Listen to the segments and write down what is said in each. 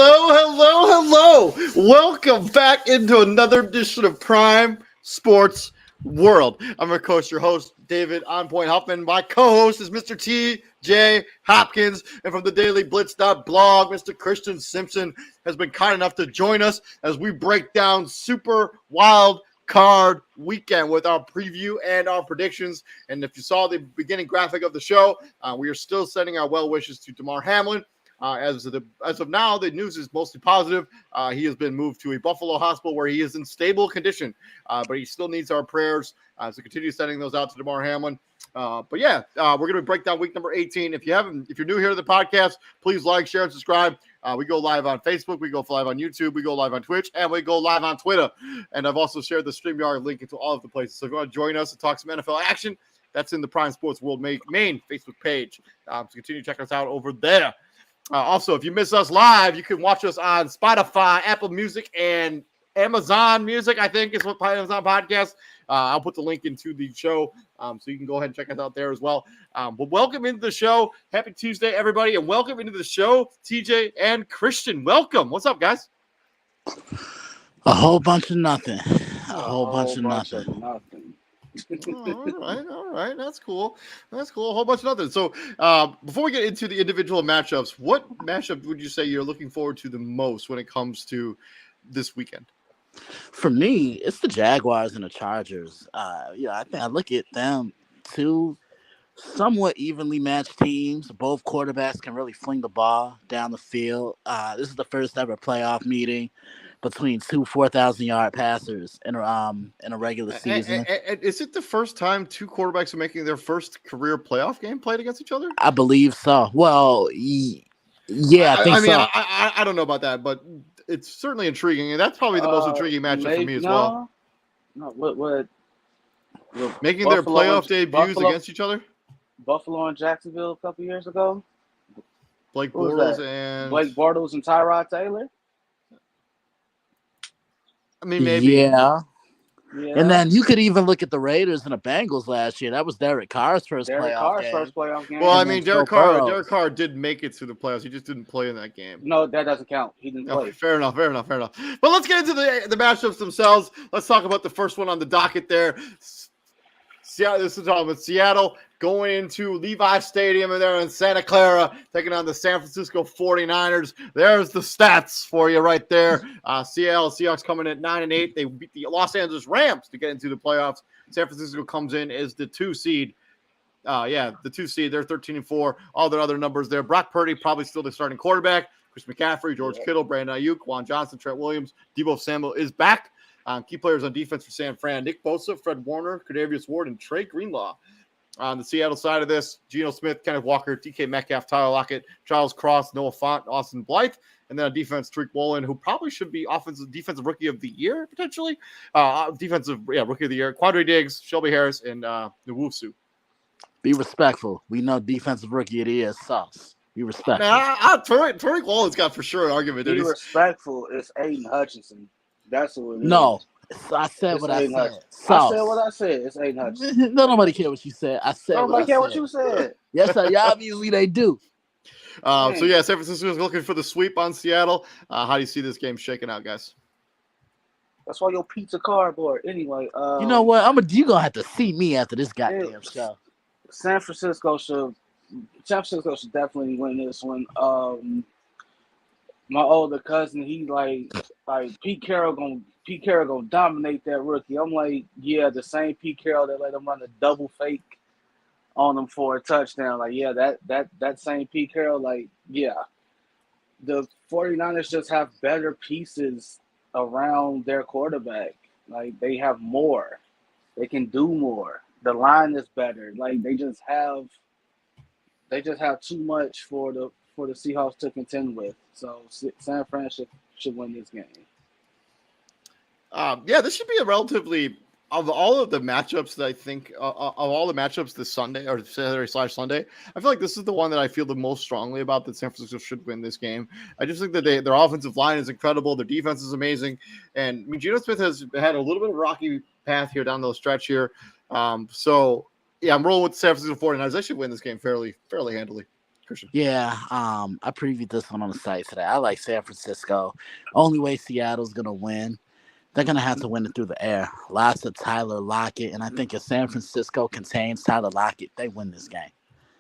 Hello. Welcome back into another edition of Prime Sports World. I'm your coach, your host, David On Point Huffman. My co-host is Mr. T.J. Hopkins. And from the Daily Blitz.blog, Mr. Christian Simpson has been kind enough to join us as we break down Super Wild Card Weekend with our preview and our predictions. And if you saw the beginning graphic of the show, we are still sending our well wishes to Damar Hamlin. As of now, the news is mostly positive. He has been moved to a Buffalo hospital where he is in stable condition, but he still needs our prayers. So continue sending those out to Damar Hamlin. We're going to break down week number 18. If you're new here to the podcast, please like, share, and subscribe. We go live on Facebook, we go live on YouTube, we go live on Twitch, and we go live on Twitter. And I've also shared the StreamYard link into all of the places. So if you want to join us and talk some NFL action, that's in the Prime Sports World main Facebook page. So continue to check us out over there. Also, if you miss us live, you can watch us on Spotify, Apple Music, and Amazon Music, I think is what Amazon Podcast. I'll put the link into the show, so you can go ahead and check us out there as well. But welcome into the show. Happy Tuesday, everybody, and welcome into the show, TJ and Christian. Welcome. What's up, guys? A whole bunch of nothing. A whole bunch of nothing. All right. That's cool. A whole bunch of nothing. So before we get into the individual matchups, what matchup would you say you're looking forward to the most when it comes to this weekend? For me, it's the Jaguars and the Chargers. I think I look at them two somewhat evenly matched teams. Both quarterbacks can really fling the ball down the field. This is the first ever playoff meeting between two 4,000-yard passers in a regular season. And is it the first time two quarterbacks are making their first career playoff game played against each other? I believe so. Well, yeah, I think so. I don't know about that, but it's certainly intriguing, and that's probably the most intriguing matchup for me as well. No, what making their playoff debuts against each other? Buffalo and Jacksonville a couple years ago. Blake Bortles and Tyrod Taylor. I mean, maybe. Yeah. And then you could even look at the Raiders and the Bengals last year. That was Derek Carr's first playoff game. Well, I mean, Derek Carr did make it to the playoffs. He just didn't play in that game. No, that doesn't count. He didn't play. Fair enough. But let's get into the matchups themselves. Let's talk about the first one on the docket there. This is all with Seattle going into Levi Stadium and they're in Santa Clara taking on the San Francisco 49ers. There's the stats for you right there. Seattle Seahawks coming in at 9-8. They beat the Los Angeles Rams to get into the playoffs. San Francisco comes in as the 2 seed. The 2 seed. They're 13-4. All their other numbers there. Brock Purdy probably still the starting quarterback. Chris McCaffrey, George Kittle, Brandon Ayuk, Juwan Johnson, Trent Williams, Deebo Samuel is back. Key players on defense for San Fran: Nick Bosa, Fred Warner, Kadarius Ward, and Trey Greenlaw. On the Seattle side of this, Geno Smith, Kenneth Walker, DK Metcalf, Tyler Lockett, Charles Cross, Noah Fant, Austin Blythe, and then on defense, Tariq Woolen, who probably should be defensive rookie of the year, potentially. Rookie of the year. Quandre Diggs, Shelby Harris, and Nwusu. Be respectful. We know defensive rookie of the year is sauce. Be respectful. Tariq Woolen's got for sure an argument. Be respectful. It's Aiden Hutchinson. That's what it is. No, I said what I said. I said what I said. It's Aiden Hutchinson. Nobody care what you said. I said nobody care what you said. Yes, obviously they do. San Francisco is looking for the sweep on Seattle. How do you see this game shaking out, guys? That's why your pizza cardboard. Anyway, you know what? You're gonna have to see me after this goddamn show. San Francisco should definitely win this one. My older cousin, he's like Pete Carroll gonna dominate that rookie. I'm like, yeah, the same Pete Carroll that let him run a double fake on him for a touchdown. Like, yeah, that same Pete Carroll, like, yeah. The 49ers just have better pieces around their quarterback. Like, they have more. They can do more. The line is better. Like, they just have too much for the Seahawks to contend with. So San Fran should win this game. This should be a relatively, of all of the matchups that I think, of all the matchups this Sunday or Saturday/Sunday, I feel like this is the one that I feel the most strongly about, that San Francisco should win this game. I just think that their offensive line is incredible. Their defense is amazing. And I mean, Geno Smith has had a little bit of a rocky path here down the stretch here. I'm rolling with the San Francisco 49ers. They should win this game fairly handily. Christian. Yeah, I previewed this one on the site today. I like San Francisco. Only way Seattle's gonna win, they're gonna have to win it through the air. Lots of Tyler Lockett, and I think if San Francisco contains Tyler Lockett, they win this game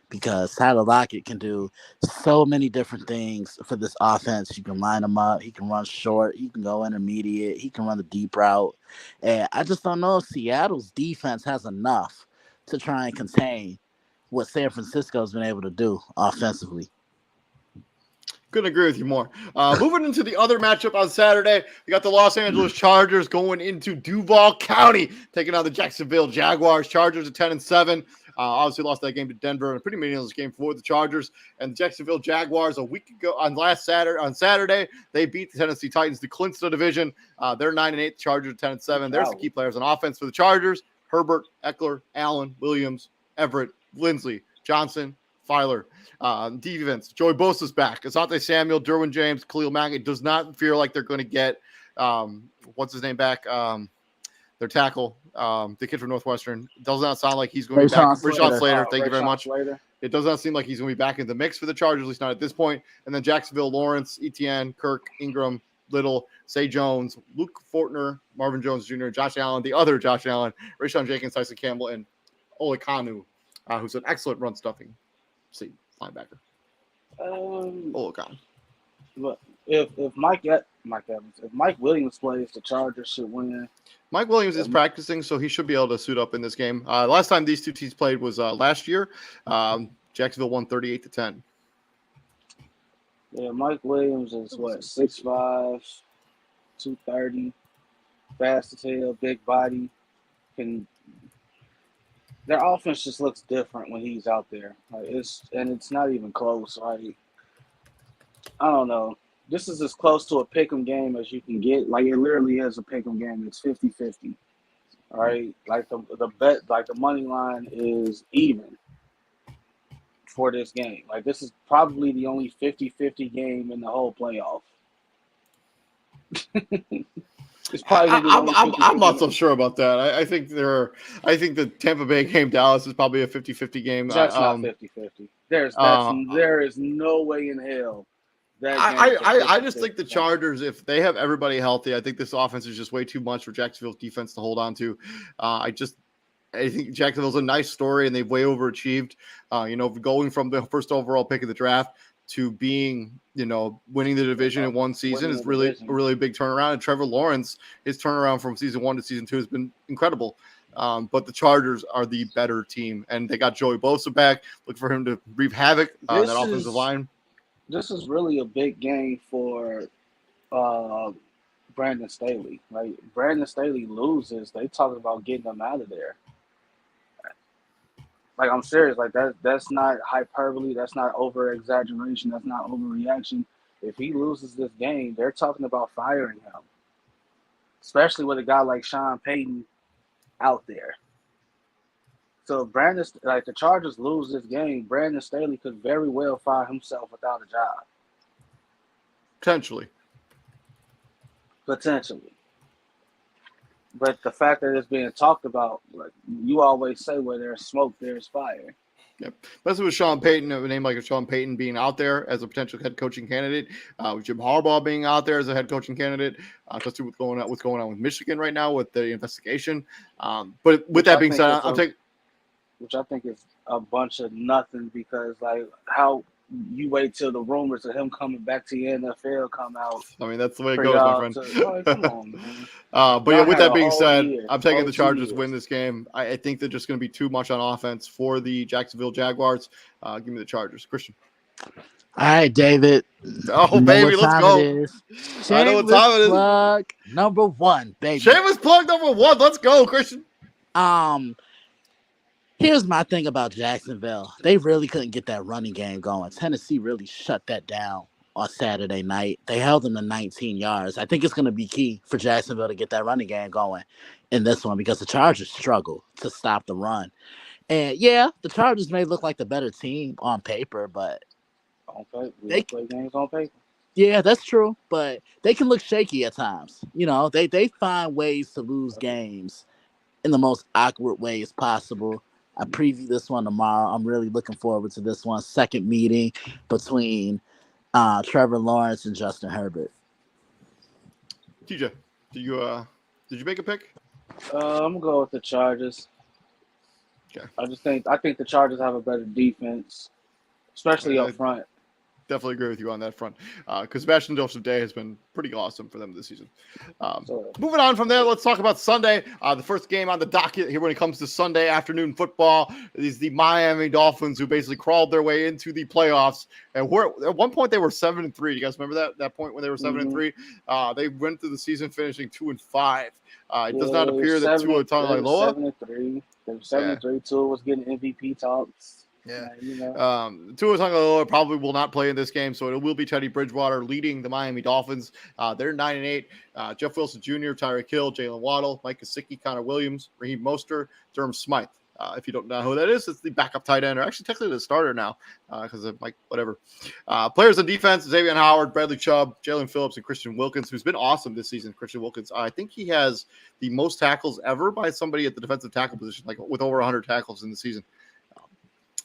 because Tyler Lockett can do so many different things for this offense. You can line him up. He can run short. He can go intermediate. He can run the deep route. And I just don't know if Seattle's defense has enough to try and contain what San Francisco's been able to do offensively. Couldn't agree with you more. Moving into the other matchup on Saturday, we got the Los Angeles Chargers going into Duval County, taking on the Jacksonville Jaguars. Chargers at 10-7. Obviously lost that game to Denver, and a pretty meaningless game for the Chargers. And the Jacksonville Jaguars a week ago on Saturday, they beat the Tennessee Titans to clinch the division. They're 9-8. The Chargers at 10-7. There's the key players on offense for the Chargers: Herbert, Eckler, Allen, Williams, Everett, Lindsley, Johnson, Filer. Defense, Joey Bosa's back. Asante Samuel, Derwin James, Khalil Mack. It does not feel like they're going to get what's his name back. Their tackle, the kid from Northwestern. It does not sound like he's going to be back. Rashawn Slater. Thank you very much. Slater. It does not seem like he's going to be back in the mix for the Chargers, at least not at this point. And then Jacksonville, Lawrence, Etienne, Kirk, Ingram, Little, Say Jones, Luke Fortner, Marvin Jones Jr., Josh Allen, the other Josh Allen, Rashawn Jenkins, Tyson Campbell, and Olekanu, who's an excellent run stuffing linebacker. But if Mike Evans, if Mike Williams plays, the Chargers should win. Mike Williams is practicing, so he should be able to suit up in this game. Last time these two teams played was last year. Jacksonville won 38-10. Yeah, Mike Williams is 6'5", 230, fast to tail, big body. Their offense just looks different when he's out there. It's not even close. I don't know. This is as close to a pick'em game as you can get. Like, it literally is a pick'em game. It's 50-50. All right, like the bet, like the money line is even for this game. Like, this is probably the only 50-50 game in the whole playoff. It's probably I'm not so sure about that. I think the Tampa Bay game Dallas is probably a 50-50 game. That's not 50-50. There is no way in hell. I just think the Chargers, if they have everybody healthy, I think this offense is just way too much for Jacksonville's defense to hold on to. I think Jacksonville's a nice story, and they've way overachieved. Going from the first overall pick of the draft to being, winning the division in one season is really a really big turnaround. And Trevor Lawrence, his turnaround from season 1 to season 2 has been incredible. But the Chargers are the better team, and they got Joey Bosa back. Look for him to wreak havoc on that offensive line. This is really a big game for Brandon Staley. Like, Brandon Staley loses, they talking about getting him out of there. Like, I'm serious. Like, that's not hyperbole. That's not over-exaggeration. That's not overreaction. If he loses this game, they're talking about firing him, especially with a guy like Sean Payton out there. So if the Chargers lose this game, Brandon Staley could very well find himself without a job. Potentially. But the fact that it's being talked about, like you always say, where there's smoke, there's fire. Yep. Especially with Sean Payton, a name like Sean Payton being out there as a potential head coaching candidate, with Jim Harbaugh being out there as a head coaching candidate, especially what's going on with Michigan right now with the investigation. But with that being said, which I think is a bunch of nothing, because like how you wait till the rumors of him coming back to the NFL come out. I mean, that's the way it goes, my friend. Come on, man. But yeah, with that being said, I'm taking the Chargers to win this game. I think they're just going to be too much on offense for the Jacksonville Jaguars. Give me the Chargers. Christian. All right, David. Oh, baby, let's go. I know what time it is. Plug number 1, baby. Shameless plug number 1. Let's go, Christian. Here's my thing about Jacksonville. They really couldn't get that running game going. Tennessee really shut that down on Saturday night. They held them to 19 yards. I think it's going to be key for Jacksonville to get that running game going in this one, because the Chargers struggle to stop the run. And, yeah, the Chargers may look like the better team on paper, but they play games on paper. Yeah, that's true, but they can look shaky at times. They find ways to lose games in the most awkward ways possible. I preview this one tomorrow. I'm really looking forward to this one. Second meeting between Trevor Lawrence and Justin Herbert. TJ, did you make a pick? I'm gonna go with the Chargers. Okay. I think the Chargers have a better defense, especially up front. Definitely agree with you on that front, because Sebastian Joseph Day has been pretty awesome for them this season. Moving on from there, let's talk about Sunday. The first game on the docket here when it comes to Sunday afternoon football is the Miami Dolphins, who basically crawled their way into the playoffs. And at one point they were 7-3. You guys remember that point when they were 7-3? They went through the season finishing 2-5. It does not appear that Tua Tagovailoa 7-3. They were 7-3. Tua was getting MVP talks. Yeah, Tua Tagovailoa probably will not play in this game, so it will be Teddy Bridgewater leading the Miami Dolphins. They're 9-8. Jeff Wilson Jr., Tyreek Hill, Jalen Waddle, Mike Gesicki, Connor Williams, Raheem Mostert, Durham Smythe. If you don't know who that is, it's the backup tight end, or actually technically the starter now, because of Mike, whatever. Players on defense: Xavier Howard, Bradley Chubb, Jalen Phillips, and Christian Wilkins, who's been awesome this season. Christian Wilkins, I think he has the most tackles ever by somebody at the defensive tackle position, like with over 100 tackles in the season.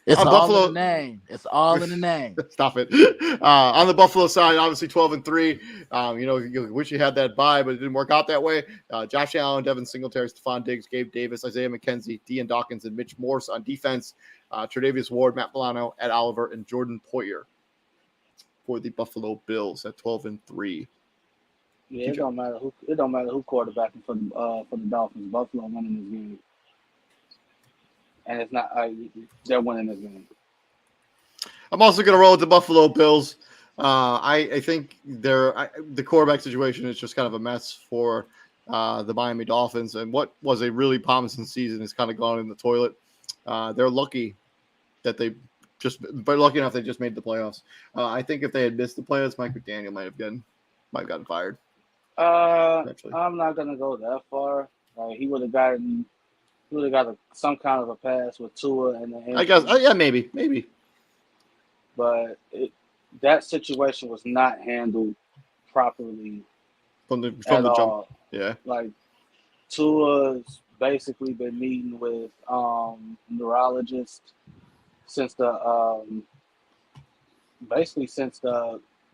It's all Buffalo, in the name. It's all in the name. Stop it. On the Buffalo side, obviously 12-3. You wish you had that bye, but it didn't work out that way. Josh Allen, Devin Singletary, Stephon Diggs, Gabe Davis, Isaiah McKenzie, Dean Dawkins, and Mitch Morse on defense. Tre'Davious Ward, Matt Milano, Ed Oliver, and Jordan Poyer for the Buffalo Bills at 12-3. Yeah, it don't matter who quarterbacking for the Dolphins. Buffalo winning this game. And it's not they're winning this game. I'm also going to roll with the Buffalo Bills. I think the quarterback situation is just kind of a mess for the Miami Dolphins, and what was a really promising season has kind of gone in the toilet. They're lucky that lucky enough they just made the playoffs. I think if they had missed the playoffs, Mike McDaniel might have gotten fired. I'm not going to go that far. He would have gotten. He would have got some kind of a pass with Tua and the. I guess, yeah, maybe. But that situation was not handled properly from the all. Jump. Yeah, like Tua's basically been meeting with neurologists since when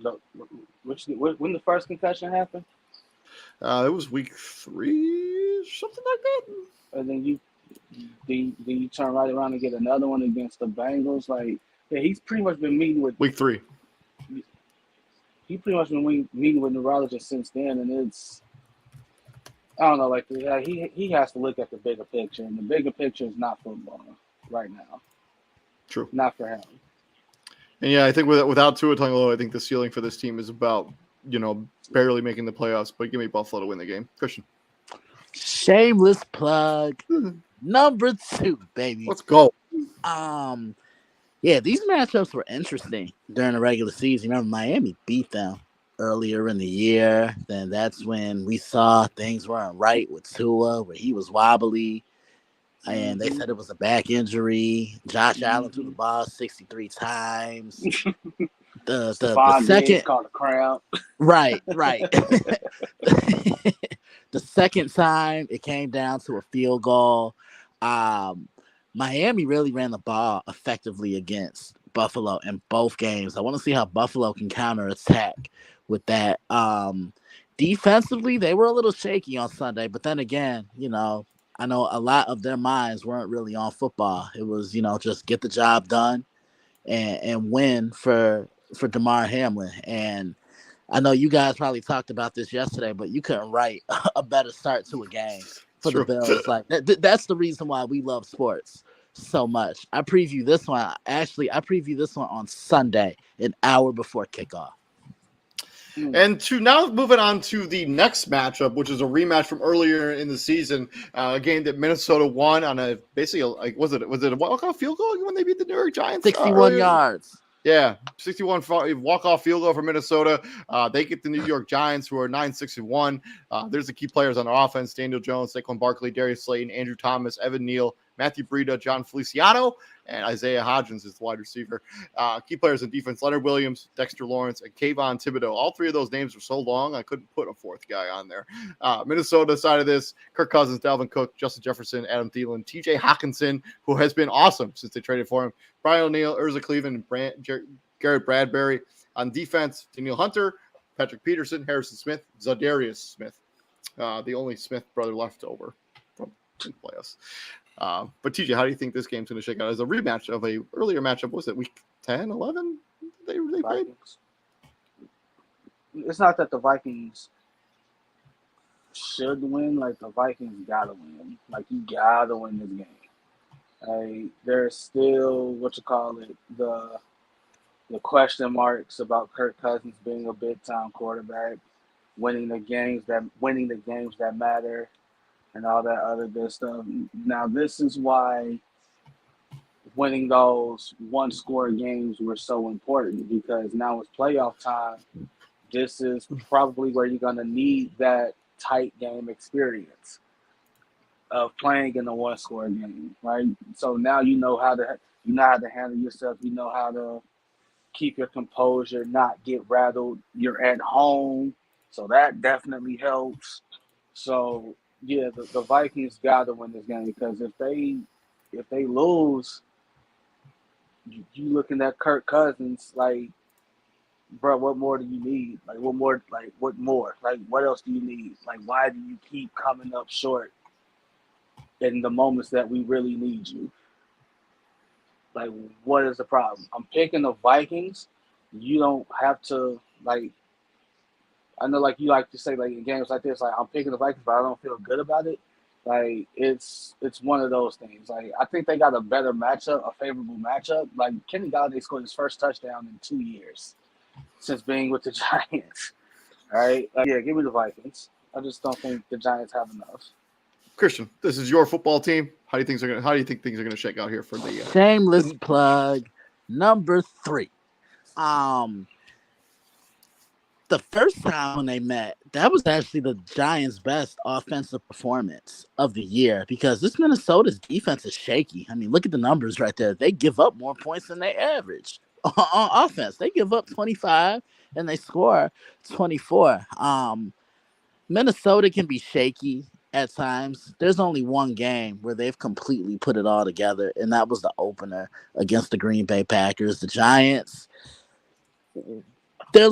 the first concussion happened. It was week 3, something like that. And then you turn right around and get another one against the Bengals. He's pretty much been meeting with week 3. He pretty much been meeting with neurologists since then, and it's I don't know. He has to look at the bigger picture, and the bigger picture is not football right now. True, not for him. And yeah, I think without Tua Tagovailoa, I think the ceiling for this team is about barely making the playoffs. But give me Buffalo to win the game, Christian. Shameless plug. Number 2, baby. Let's go. Yeah, these matchups were interesting during the regular season. Remember, Miami beat them earlier in the year. Then that's when we saw things weren't right with Tua, where he was wobbly, and they said it was a back injury. Josh Allen threw the ball 63 times. The second called a crowd. Right. The second time it came down to a field goal. Miami really ran the ball effectively against Buffalo in both games. I want to see how Buffalo can counterattack with that. Defensively, they were a little shaky on Sunday, but then again, I know a lot of their minds weren't really on football. It was, just get the job done and win for DeMar Hamlin. And I know you guys probably talked about this yesterday, but you couldn't write a better start to a game for the Bills. That's the reason why we love sports so much. I preview this one. Actually, I preview this one on Sunday, an hour before kickoff. And now moving on to the next matchup, which is a rematch from earlier in the season, a game that Minnesota won on was it a walk-off field goal when they beat the New York Giants? 61 yards. Yeah, 61 walk-off field goal for Minnesota. They get the New York Giants, who are 9-6-1. There's the key players on their offense: Daniel Jones, Saquon Barkley, Darius Slayton, Andrew Thomas, Evan Neal, Matthew Breida, John Feliciano, and Isaiah Hodgins is the wide receiver. Key players in defense, Leonard Williams, Dexter Lawrence, and Kayvon Thibodeau. All three of those names are so long, I couldn't put a fourth guy on there. Minnesota side of this, Kirk Cousins, Dalvin Cook, Justin Jefferson, Adam Thielen, TJ Hawkinson, who has been awesome since they traded for him, Brian O'Neill, Urza Cleveland, and Garrett Bradbury. On defense, Daniel Hunter, Patrick Peterson, Harrison Smith, Zadarius Smith, the only Smith brother left over from the playoffs. But TJ, how do you think this game's going to shake out as a rematch of a earlier matchup? Was it week 10, 11? They played? It's not that the Vikings should win. Like, the Vikings got to win. Like, you got to win this game. There's still, the question marks about Kirk Cousins being a big-time quarterback, winning the games that matter, and all that other good stuff. Now, this is why winning those one-score games were so important, because now it's playoff time. This is probably where you're going to need that tight game experience of playing in a one-score game, right? So now you know how to handle yourself. You know how to keep your composure, not get rattled. You're at home, so that definitely helps. So yeah, the Vikings got to win this game, because if they lose, you looking at Kirk Cousins like, bro, what more do you need? Like, what more? Like, what more? Like, what else do you need? Like, why do you keep coming up short in the moments that we really need you? Like, what is the problem? I'm picking the Vikings. You don't have to, like, I know, like, you like to say, like, in games like this, like, I'm picking the Vikings, but I don't feel good about it. Like, it's one of those things. Like, I think they got a better matchup, a favorable matchup. Like, Kenny Galladay scored his first touchdown in 2 years since being with the Giants. All right? Like, yeah, give me the Vikings. I just don't think the Giants have enough. Christian, this is your football team. How do you think things are going to shake out here for the shameless plug number 3? The first time when they met, that was actually the Giants' best offensive performance of the year, because this Minnesota's defense is shaky. I mean, look at the numbers right there. They give up more points than they average on offense. They give up 25 and they score 24. Minnesota can be shaky at times. There's only one game where they've completely put it all together, and that was the opener against the Green Bay Packers. The Giants, they're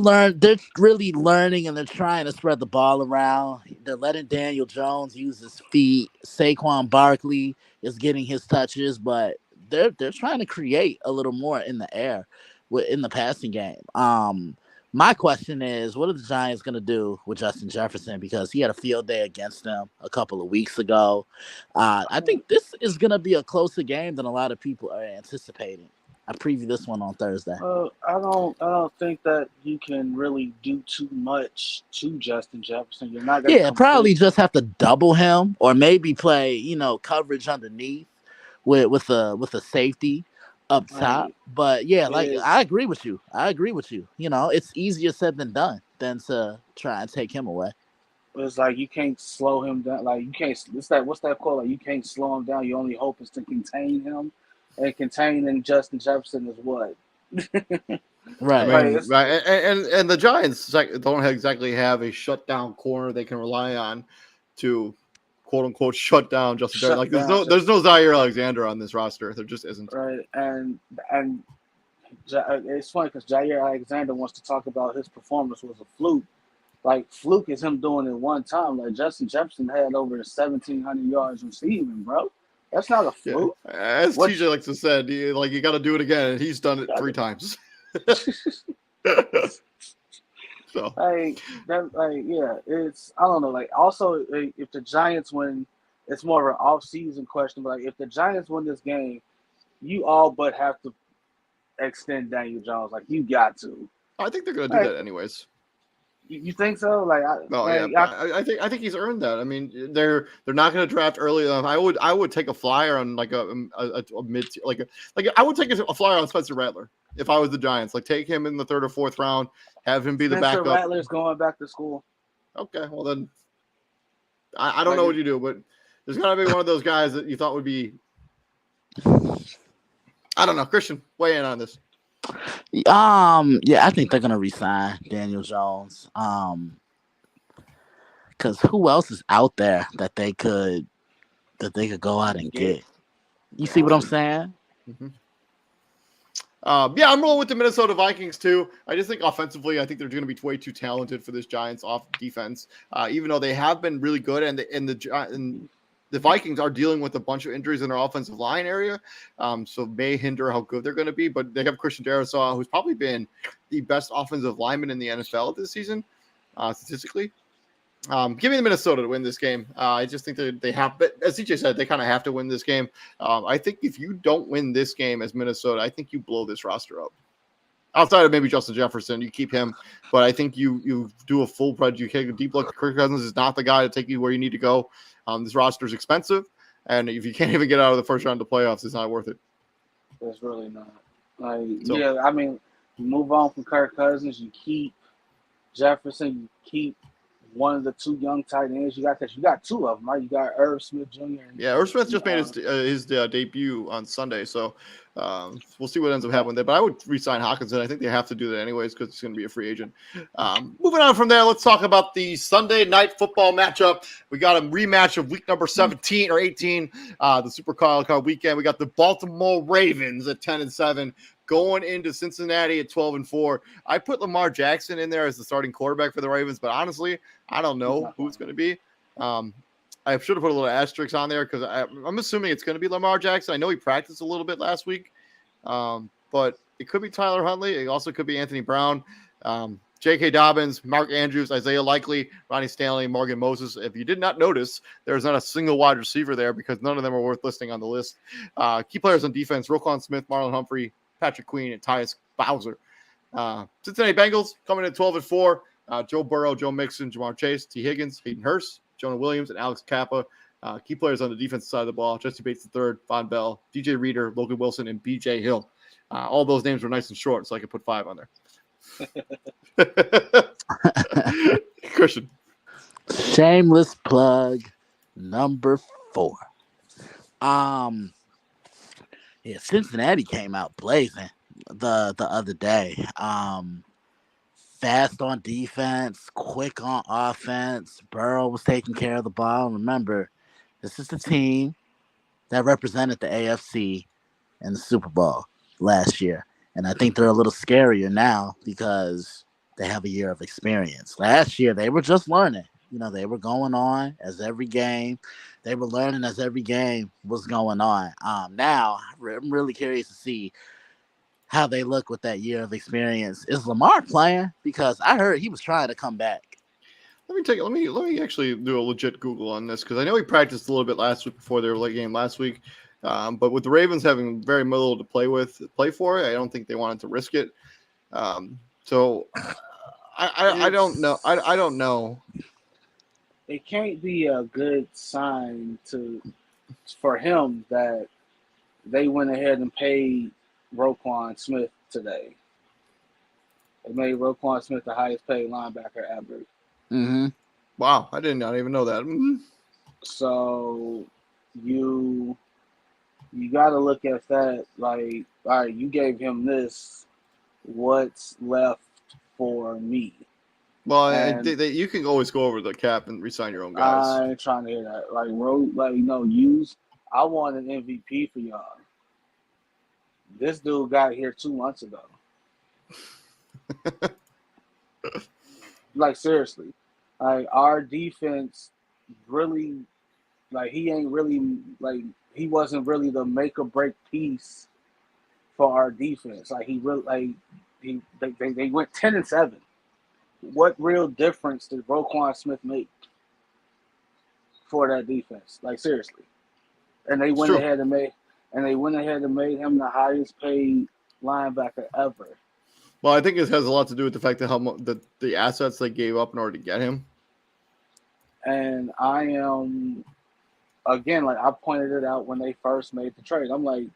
really learning, and they're trying to spread the ball around. They're letting Daniel Jones use his feet. Saquon Barkley is getting his touches, but they're trying to create a little more in the air in the passing game. My question is, what are the Giants going to do with Justin Jefferson? Because he had a field day against them a couple of weeks ago. I think this is going to be a closer game than a lot of people are anticipating. I previewed this one on Thursday. I don't think that you can really do too much to Justin Jefferson. You're not going to probably just have to double him, or maybe play, coverage underneath with a safety up top. Right. But yeah, like, I agree with you. It's easier said than done than to try and take him away. It's like you can't slow him down. Like, you can't. What's that quote? Like, you can't slow him down. Your only hope is to contain him, and containing Justin Jefferson is what. Right. I mean, right. And the Giants don't exactly have a shutdown corner they can rely on to, quote unquote, shut down Justin Jefferson. Like, there's no Zaire Alexander on this roster. There just isn't. Right. And it's funny because Jair Alexander wants to talk about his performance was a fluke. Like, fluke is him doing it one time. Like, Justin Jefferson had over 1,700 yards receiving, bro. That's not a fluke. Yeah. As TJ likes to say, you got to do it again, and he's done it 3 times. So, it's, I don't know. Like, also, if the Giants win, it's more of an off-season question. But, like, if the Giants win this game, you all but have to extend Daniel Jones. Like, you got to. I think they're going to do that anyways. You think so? I think he's earned that. I mean, they're not going to draft early enough. I would take a flyer on like a mid, I would take a flyer on Spencer Rattler if I was the Giants. Like, take him in the 3rd or 4th round, have him be the backup. Spencer Rattler's going back to school. Okay, well then, I don't know what you do, but there's got to be one of those guys that you thought would be I don't know. Christian, weigh in on this. Yeah, I think they're gonna resign Daniel Jones. Because who else is out there that they could go out and get? You see what I'm saying? Mm-hmm. Yeah, I'm rolling with the Minnesota Vikings too. I just think offensively, I think they're going to be way too talented for this Giants off defense. Even though they have been really good, and the Vikings are dealing with a bunch of injuries in their offensive line area, so may hinder how good they're going to be. But they have Christian Darrisaw, who's probably been the best offensive lineman in the NFL this season, statistically. Give me the Minnesota to win this game. I just think that they have, but as CJ said, they kind of have to win this game. I think if you don't win this game as Minnesota, I think you blow this roster up. Outside of maybe Justin Jefferson, you keep him, but I think you do a full spread. You take a deep look. Kirk Cousins is not the guy to take you where you need to go. This roster is expensive, and if you can't even get out of the first round of the playoffs, it's not worth it. It's really not. Yeah, I mean, you move on from Kirk Cousins, you keep Jefferson, you keep one of the two young tight ends you got, because you got two of them, right? You got Irv Smith Jr. Irv Smith just made his debut on Sunday, so we'll see what ends up happening there. But I would re-sign Hockenson. I think they have to do that anyways because he's going to be a free agent. Moving on from there, let's talk about the Sunday night football matchup. We got a rematch of week number 17 or 18, the Super Wild Card weekend. We got the Baltimore Ravens at 10-7. Going into Cincinnati at 12-4. I put Lamar Jackson in there as the starting quarterback for the Ravens, but honestly, I don't know who it's going to be. I should have put a little asterisk on there because I'm assuming it's going to be Lamar Jackson. I know he practiced a little bit last week, but it could be Tyler Huntley. It also could be Anthony Brown, J.K. Dobbins, Mark Andrews, Isaiah Likely, Ronnie Stanley, Morgan Moses. If you did not notice, there's not a single wide receiver there because none of them are worth listing on the list. Key players on defense, Roquan Smith, Marlon Humphrey, Patrick Queen, and Tyus Bowser. Cincinnati Bengals coming in at 12-4. Joe Burrow, Joe Mixon, Jamar Chase, T. Higgins, Hayden Hurst, Jonah Williams, and Alex Kappa. Key players on the defensive side of the ball, Jesse Bates III, Von Bell, DJ Reader, Logan Wilson, and B.J. Hill. All those names were nice and short, so I could put 5 on there. Christian. Shameless plug number 4. Yeah, Cincinnati came out blazing the other day. Fast on defense, quick on offense. Burrow was taking care of the ball. Remember, this is the team that represented the AFC in the Super Bowl last year. And I think they're a little scarier now because they have a year of experience. Last year, they were just learning. They were going on as every game. They were learning as every game was going on. Now, I'm really curious to see how they look with that year of experience. Is Lamar playing? Because I heard he was trying to come back. Let me actually do a legit Google on this because I know he practiced a little bit last week before their late game last week. But with the Ravens having very little to play for, I don't think they wanted to risk it. So I don't know. I don't know. It can't be a good sign for him that they went ahead and paid Roquan Smith today. They made Roquan Smith the highest paid linebacker ever. Mm-hmm. Wow, I did not even know that. Mm-hmm. So you got to look at that like, all right, you gave him this. What's left for me? Well, you can always go over the cap and re-sign your own guys. I ain't trying to hear that. I want an MVP for y'all. This dude got here 2 months ago. Seriously. Our defense really, he wasn't really the make or break piece for our defense. They went 10-7. What real difference did Roquan Smith make for that defense? Seriously. And they went ahead and made him the highest paid linebacker ever. Well, I think it has a lot to do with the fact that the assets they gave up in order to get him. And I am, again, I pointed it out when they first made the trade. I'm like,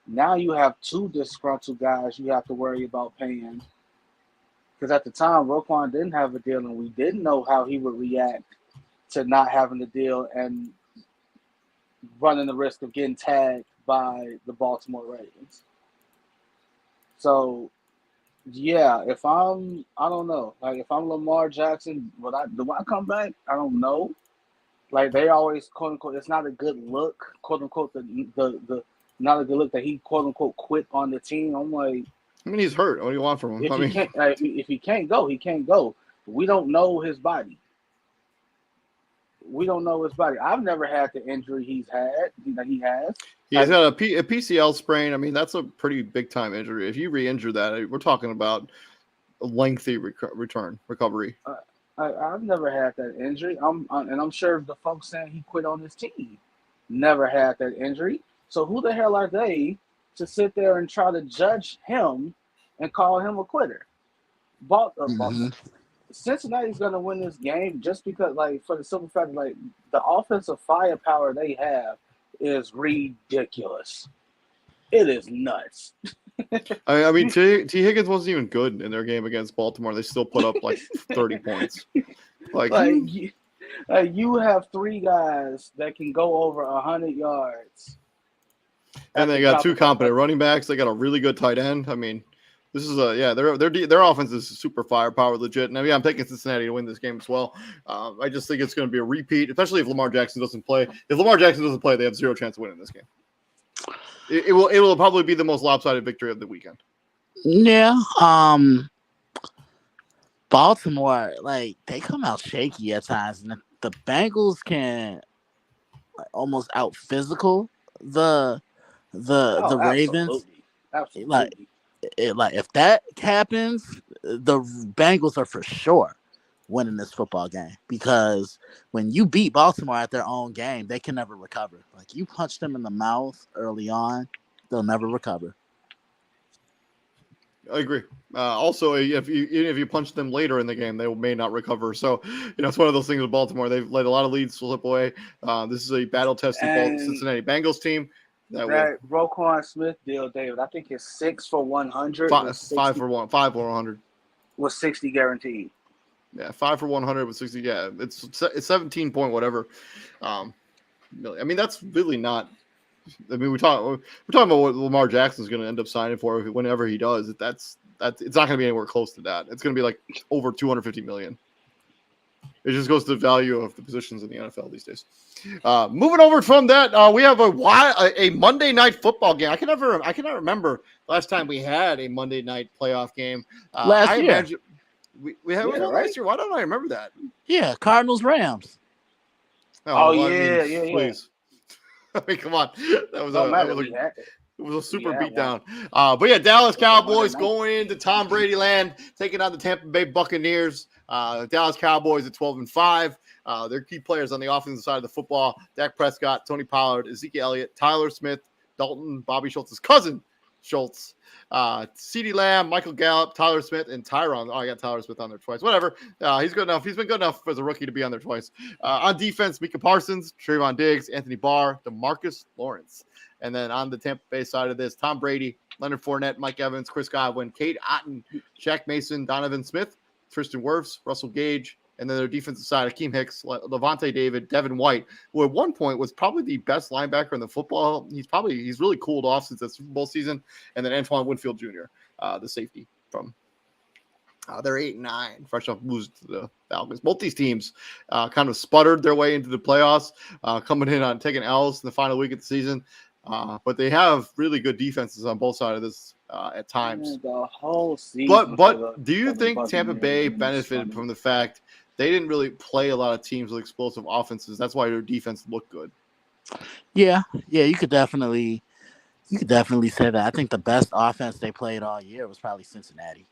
now you have 2 disgruntled guys you have to worry about paying. Because at the time, Roquan didn't have a deal, and we didn't know how he would react to not having the deal and running the risk of getting tagged by the Baltimore Ravens. So yeah, I don't know. Like if I'm Lamar Jackson, do I come back? I don't know. Like they always quote unquote, it's not a good look, quote unquote, the not a good look that he quote unquote quit on the team. I'm like, I mean, he's hurt. What do you want from him? if I he mean, can't, if he can't go, he can't go. We don't know his body. We don't know his body. I've never had the injury he's had. That he has. he's got a PCL sprain. I mean, that's a pretty big time injury. If you re-injure that, we're talking about a lengthy recovery. I've never had that injury. I'm sure the folks saying he quit on his team never had that injury. So who the hell are they to sit there and try to judge him and call him a quitter? Cincinnati's going to win this game just because, like, for the simple fact, like, the offensive firepower they have is ridiculous. It is nuts. I mean, T. Higgins wasn't even good in their game against Baltimore. They still put up like 30 points. Like you have three guys that can go over 100 yards. And they got two competent running backs. They got a really good tight end. I mean, this is their offense is super firepower, legit. And I'm taking Cincinnati to win this game as well. I just think it's going to be a repeat, especially if Lamar Jackson doesn't play. If Lamar Jackson doesn't play, they have zero chance of winning this game. It will probably be the most lopsided victory of the weekend. Yeah. Baltimore, like, they come out shaky at times, and the Bengals can almost out physical the Ravens. Absolutely. Like if that happens, the Bengals are for sure winning this football game, because when you beat Baltimore at their own game, they can never recover. Like, you punch them in the mouth early on, they'll never recover. I agree. Also, even if you punch them later in the game, they may not recover. So, it's one of those things with Baltimore. They've let a lot of leads slip away. This is a battle-tested Cincinnati Bengals team. That Roquan Smith deal, David, I think it's 6 for 100. 5 for 100. Was 60 guaranteed. Yeah, 5 for 100 with 60. Yeah, it's 17 point whatever. I mean, that's really not. I mean, we're talking about what Lamar Jackson's going to end up signing for whenever he does. It's not going to be anywhere close to that. It's going to be like over $250 million. It just goes to the value of the positions in the NFL these days. Moving over from that, we have a Monday night football game. I cannot remember the last time we had a Monday night playoff game. Last year. We had one last year. Why don't I remember that? Yeah, Cardinals Rams. Please. I mean, come on. That was it was a super beatdown. But yeah, Dallas Cowboys going into Tom Brady land, taking on the Tampa Bay Buccaneers. Dallas Cowboys at 12-5. Their key players on the offensive side of the football: Dak Prescott, Tony Pollard, Ezekiel Elliott, Tyler Smith, Dalton, Bobby Schultz's cousin, Schultz, CeeDee Lamb, Michael Gallup, Tyler Smith, and Tyron. I got Tyler Smith on there twice. Whatever. He's good enough. He's been good enough as a rookie to be on there twice. On defense, Micah Parsons, Trayvon Diggs, Anthony Barr, DeMarcus Lawrence. And then on the Tampa Bay side of this, Tom Brady, Leonard Fournette, Mike Evans, Chris Godwin, Kate Otten, Shaq Mason, Donovan Smith, Tristan Wirfs, Russell Gage, and then their defensive side, Akeem Hicks, Levante David, Devin White, who at one point was probably the best linebacker in the football. He's really cooled off since that Super Bowl season. And then Antoine Winfield Jr., the safety from they're 8-9, fresh off losing to the Falcons. Both these teams kind of sputtered their way into the playoffs, coming in on taking L's in the final week of the season. But they have really good defenses on both sides of this at times. The whole season. But do you think Tampa Bay benefited from the fact they didn't really play a lot of teams with explosive offenses? That's why their defense looked good. Yeah, you could definitely say that. I think the best offense they played all year was probably Cincinnati.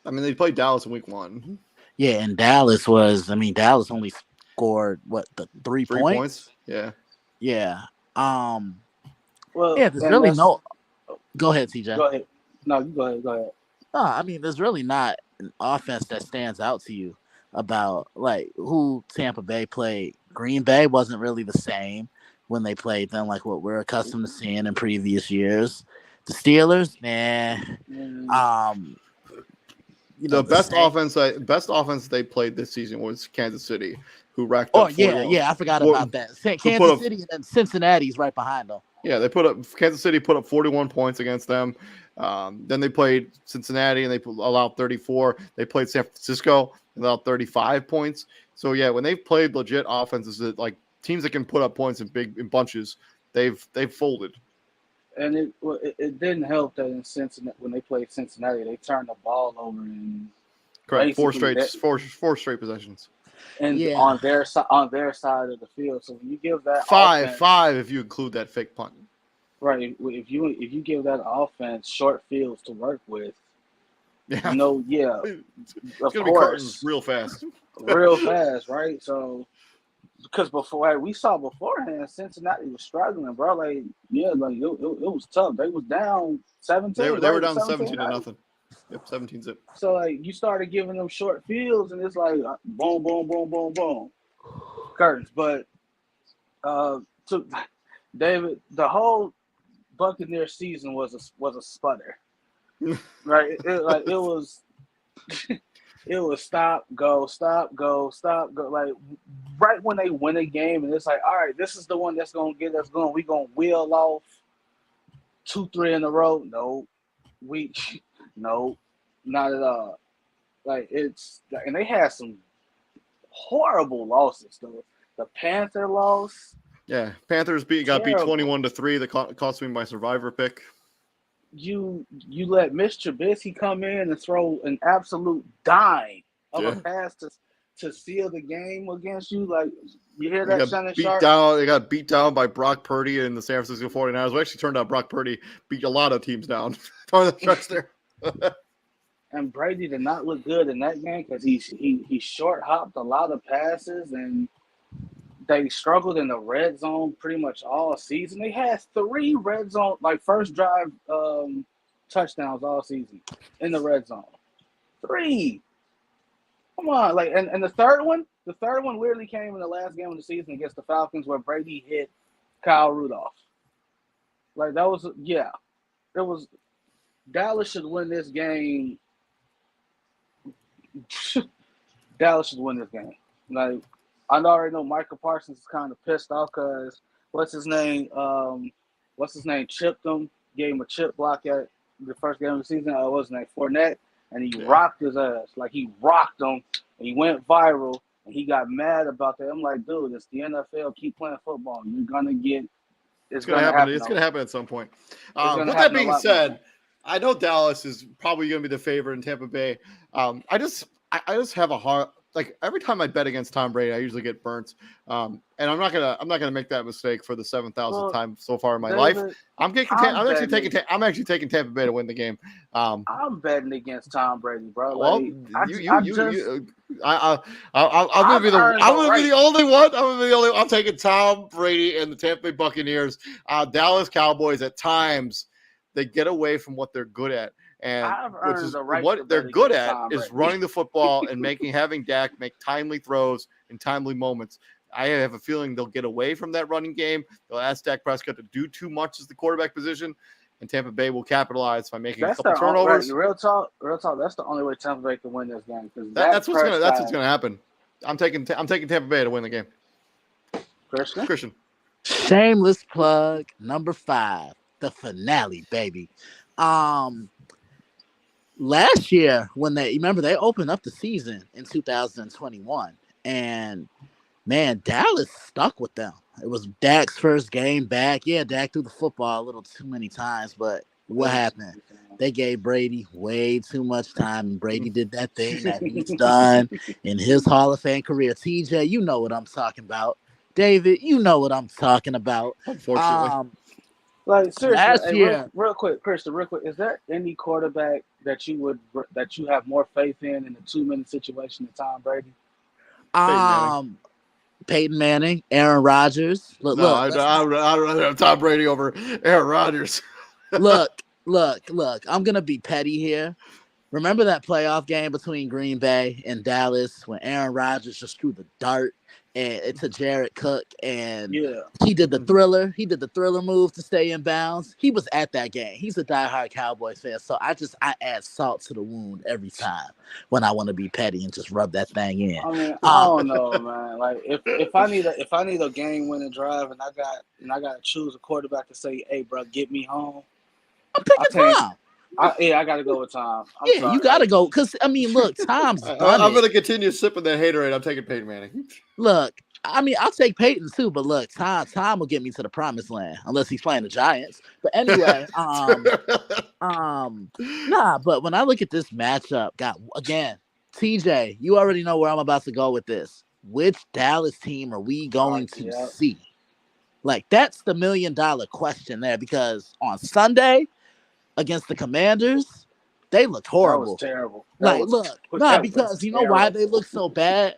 I mean, they played Dallas in week 1. Yeah, and Dallas only scored the 3 points? Yeah. Yeah. Well, yeah, there's really no. Go ahead, TJ. Go ahead. No, you go ahead. No, I mean, there's really not an offense that stands out to you about like who Tampa Bay played. Green Bay wasn't really the same when they played them, like what we're accustomed to seeing in previous years. The Steelers, the best offense they played this season was Kansas City, who racked up. I forgot about that. Kansas City and then Cincinnati's right behind them. Yeah, Kansas City put up 41 points against them. Then they played Cincinnati and they allowed 34. They played San Francisco and allowed 35 points. So yeah, when they've played legit offenses that like teams that can put up points in bunches, they've folded. And it didn't help that in Cincinnati when they played Cincinnati, they turned the ball over and Correct. Four basically straight possessions. and Yeah. on their side of the field. So when you give that Five if you include that fake punt. right, if you give that offense short fields to work with, Yeah, yeah, it's of gonna be curtains real fast. real fast, right? So because we saw beforehand, Cincinnati was struggling, bro. Like it was tough. They was down 17. They were down 17 to nothing. Yep, 17 zip. So like you started giving them short fields, and it's like boom, boom, boom, boom, boom, curtains. But to David, the whole Buccaneer season was a sputter, right? It was it was stop go stop go stop go. Like right when they win a game, and it's like, all right, this is the one that's gonna get us going. We gonna wheel off 2-3 in a row. No, not at all. Like and they had some horrible losses though. The Panther loss. Yeah, Panthers got beat 21-3. That cost me my survivor pick. You let Mitch Trubisky come in and throw an absolute dime of a pass to seal the game against you. Like you hear that, Shannon Sharp? They got beat down by Brock Purdy and the San Francisco 49ers. Well, actually turned out Brock Purdy beat a lot of teams down. there. And Brady did not look good in that game because he short hopped a lot of passes, and they struggled in the red zone pretty much all season. They had 3 red zone, like first drive touchdowns all season in the red zone. 3. Come on, like and the third one weirdly came in the last game of the season against the Falcons where Brady hit Kyle Rudolph. Like that was it was Dallas should win this game. Dallas should win this game. Like I already know Michael Parsons is kind of pissed off because what's his name chipped him, gave him a chip block at the first game of the season. What's his name, Fournette, and he rocked his ass. Like he rocked him, and he went viral, and he got mad about that. I'm like, dude, it's the NFL. Keep playing football. You're gonna get. It's gonna happen. It's gonna happen at some point. With that being said, I know Dallas is probably going to be the favorite in Tampa Bay. I just have a hard every time I bet against Tom Brady, I usually get burnt. And I'm not gonna make that mistake for the 7,000th time so far in my life. I'm actually taking Tampa Bay to win the game. I'm betting against Tom Brady, bro. Well, I'm gonna be the only one. I'm taking Tom Brady and the Tampa Bay Buccaneers. Dallas Cowboys at times they get away from what they're good at. And what they're good at is running the football and having Dak make timely throws in timely moments. I have a feeling they'll get away from that running game. They'll ask Dak Prescott to do too much as the quarterback position, and Tampa Bay will capitalize by making a couple turnovers. Real talk. That's the only way Tampa Bay can win this game. That's what's going to happen. I'm taking Tampa Bay to win the game. Christian. Shameless plug number 5, the finale, baby. Last year, when they opened up the season in 2021, and man, Dallas stuck with them. It was Dak's first game back. Yeah, Dak threw the football a little too many times, but what happened? They gave Brady way too much time, and Brady did that thing that he's done in his Hall of Fame career. TJ, you know what I'm talking about. David, you know what I'm talking about. Unfortunately. Like seriously, last year, real quick, Christian, is there any quarterback that you have more faith in a 2-minute situation than Tom Brady? Peyton Manning, Aaron Rodgers. I'd rather have Tom Brady over Aaron Rodgers. look. I'm gonna be petty here. Remember that playoff game between Green Bay and Dallas when Aaron Rodgers just threw the dart and to Jared Cook, and Yeah. he did the thriller. He did the thriller move to stay in bounds. He was at that game. He's a diehard Cowboys fan, so I add salt to the wound every time when I want to be petty and just rub that thing in. I mean, I don't know, man. Like if I need a game winning drive and I got to choose a quarterback to say, hey, bro, get me home. I'm picking Tom. I got to go with Tom. I'm sorry. You got to go because I mean, look, Tom's done I'm going to continue sipping that haterade. I'm taking Peyton Manning. Look, I mean, I'll take Peyton too, but look, Tom will get me to the promised land unless he's playing the Giants. But anyway, but when I look at this matchup, again, TJ, you already know where I'm about to go with this. Which Dallas team are we going to see? Like, that's the $1 million question there, because on Sunday against the Commanders, they looked horrible. That was terrible. Because you know why they look so bad?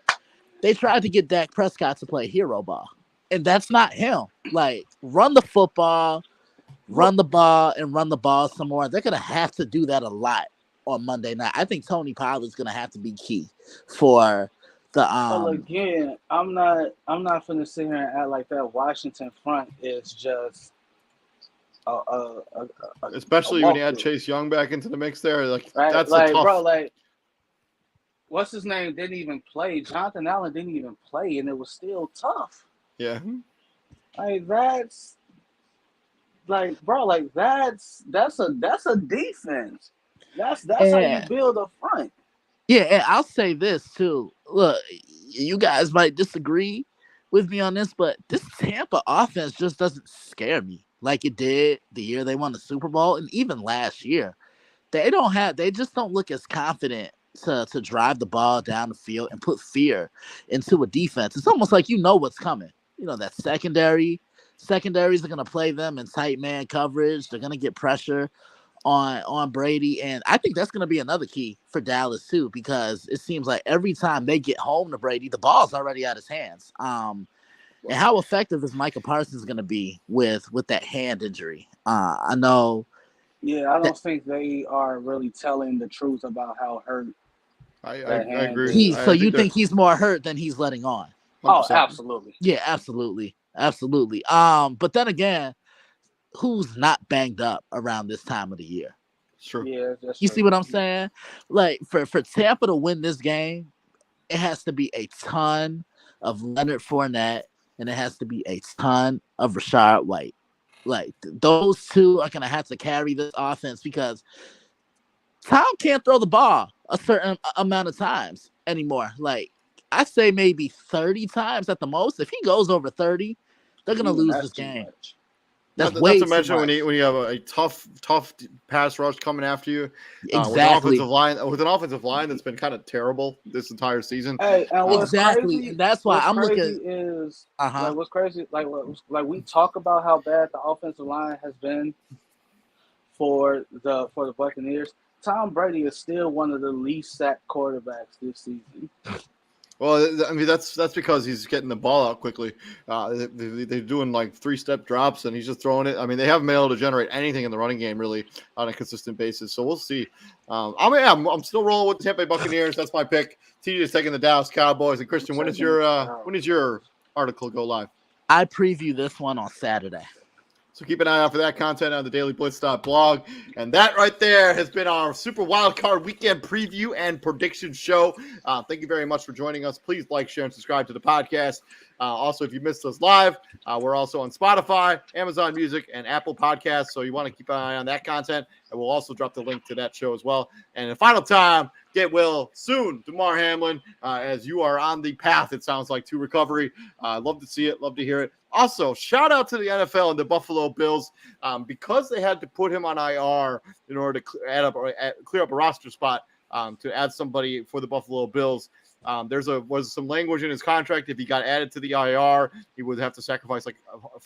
They tried to get Dak Prescott to play hero ball, and that's not him. Like, run the football, run the ball, and run the ball some more. They're going to have to do that a lot on Monday night. I think Tony Pollard's going to have to be key for the Well, again, I'm not finna sit here and act like that Washington front is just especially when you add Chase Young back into the mix there. Like, right? That's like, a tough. Bro, like, what's his name didn't even play. Jonathan Allen didn't even play, and it was still tough. Yeah. Like, that's like, bro, like that's a defense. That's how you build a front. Yeah, and I'll say this too. Look, you guys might disagree with me on this, but this Tampa offense just doesn't scare me like it did the year they won the Super Bowl, and even last year. They just don't look as confident to drive the ball down the field and put fear into a defense. It's almost like you know what's coming. You know, that secondaries are going to play them in tight man coverage. They're going to get pressure on Brady, and I think that's going to be another key for Dallas too, because it seems like every time they get home to Brady, the ball's already out his hands. And how effective is Micah Parsons going to be with that hand injury? I know. Yeah, I don't think they are really telling the truth about how hurt. I agree. So you think he's more hurt than he's letting on? 100%. Oh, absolutely. Yeah, absolutely. But then again, who's not banged up around this time of the year? Sure. Yeah, that's you true. See what I'm saying? Like, for Tampa to win this game, it has to be a ton of Leonard Fournette, and it has to be a ton of Rachaad White. Like, those two are going to have to carry this offense, because Tom can't throw the ball a certain amount of times anymore. Like, I say maybe 30 times at the most. If he goes over 30, they're going to lose this game. That's way not to mention when you have a tough pass rush coming after you. Exactly. With an offensive line that's been kind of terrible this entire season. Hey, and exactly, and that's why I'm looking. Is like, what's crazy? Like we talk about how bad the offensive line has been for the Buccaneers. Tom Brady is still one of the least sacked quarterbacks this season. Well, I mean, that's because he's getting the ball out quickly. They're doing like 3-step drops, and he's just throwing it. I mean, they haven't been able to generate anything in the running game really on a consistent basis. So we'll see. I'm still rolling with the Tampa Bay Buccaneers. That's my pick. TJ is taking the Dallas Cowboys. And Christian, when does your article go live? I preview this one on Saturday. So keep an eye out for that content on the dailyblitz.blog. And that right there has been our Super Wildcard Weekend preview and prediction show. Thank you very much for joining us. Please like, share, and subscribe to the podcast. Also, if you missed us live, we're also on Spotify, Amazon Music, and Apple Podcasts. So you want to keep an eye on that content. And we'll also drop the link to that show as well. And the final time, get well soon, Damar Hamlin, as you are on the path, it sounds like, to recovery. Love to see it. Love to hear it. Also, shout out to the NFL and the Buffalo Bills, because they had to put him on IR in order to clear up a roster spot to add somebody for the Buffalo Bills. Was some language in his contract. If he got added to the IR, he would have to sacrifice like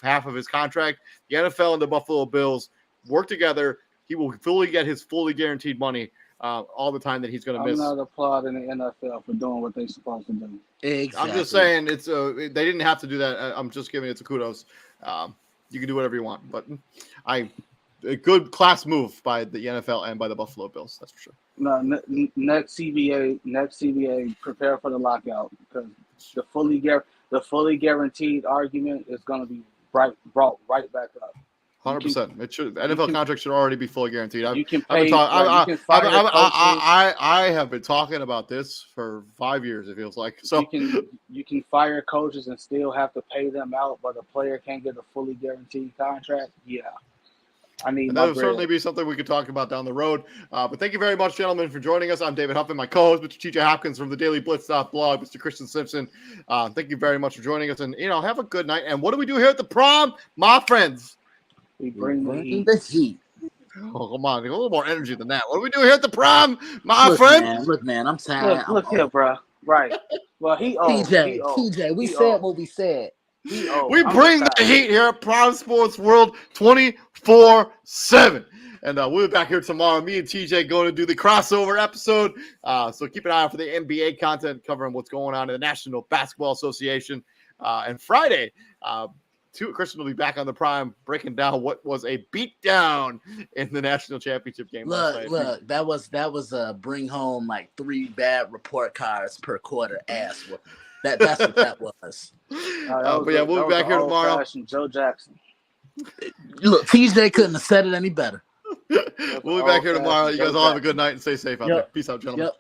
half of his contract. The NFL and the Buffalo Bills work together. He will fully get his fully guaranteed money all the time that he's going to miss. I'm not applauding the NFL for doing what they're supposed to do. Exactly. I'm just saying they didn't have to do that. I'm just giving it to kudos. You can do whatever you want, but a good class move by the NFL and by the Buffalo Bills. That's for sure. No, next CBA, prepare for the lockout, because the the fully guaranteed argument is going to be brought right back up. 100%. It should. NFL contracts should already be fully guaranteed. You can I've been pay. talking. You can fire coaches. I have been talking about this for 5 years. It feels like so. You can fire coaches and still have to pay them out, but a player can't get a fully guaranteed contract. Yeah, I need And my that would bread. certainly be something we could talk about down the road. But thank you very much, gentlemen, for joining us. I'm David Huffman, my co-host, Mr. TJ Hopkins from the Daily Blitz blog, Mr. Christian Simpson. Thank you very much for joining us, and have a good night. And what do we do here at the prom, my friends? We bring the heat. Oh, come on, a little more energy than that. What do we do here at the prom, my friend? Look, man, I'm tired. Look here, bro. Right. Well, he owed. TJ, we said what we said. We bring the heat here at Prime Sports World 24/7. And we'll be back here tomorrow. Me and TJ going to do the crossover episode. So keep an eye out for the NBA content covering what's going on in the National Basketball Association. And Friday, Christian will be back on the Prime breaking down what was a beatdown in the national championship game. Look, that was bring home like 3 bad report cards per quarter ass whooping. That's what that was. But yeah, we'll be back here tomorrow. Joe Jackson. Look, TJ couldn't have said it any better. We'll be back here tomorrow. You guys all have a good night and stay safe out there. Peace out, gentlemen. Yep.